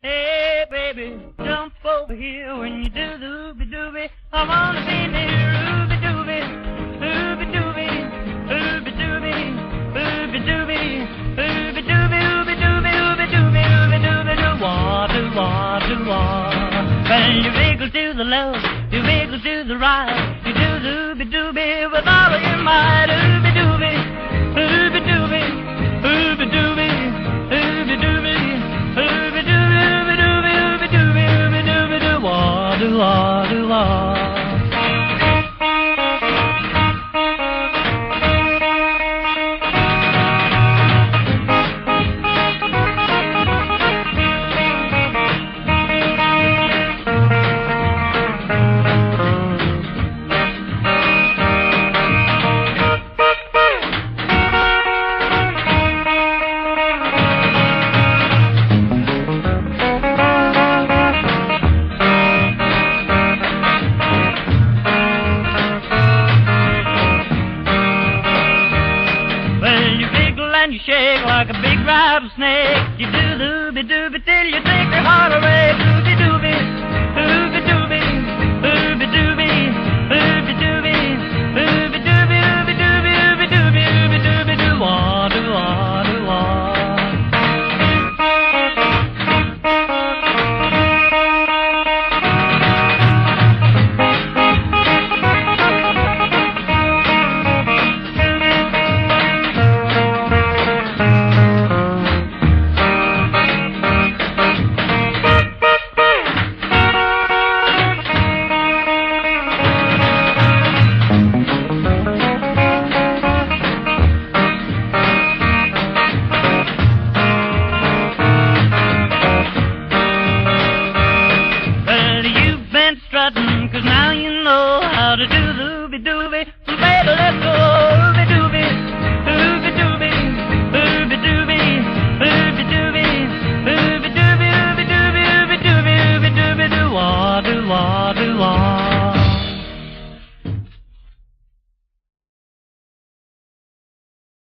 Hey, baby, jump over here when you do the ooby-dooby. I wanna be near ooby-dooby, ooby-dooby, ooby-dooby, ooby-dooby, ooby-dooby, ooby-dooby, ooby-dooby, ooby-dooby, wah, do-wah, do-wah. Well, you wiggle to the left, you wiggle to the right, you do the ooby-dooby with all of your might, ooby-dooby, ooby-dooby, ooby-dooby, ooby-dooby, ooby-dooby. Do-wah, do-wah. You shake like a big rattlesnake. You do the ooby-dooby till you take your heart away. Ooby-dooby, ooby-dooby, ooby-dooby, ooby-dooby, ooby-dooby, ooby-dooby, ooby-dooby, ooby-dooby, do-wah, do-wah, do-wah. Cause now you know how to do the ooby-dooby. So baby, let's go ooby-dooby, ooby-dooby, ooby-dooby, ooby-dooby, ooby-dooby, ooby-dooby, ooby-dooby, ooby-dooby, do-wah, do-wah, do-wah.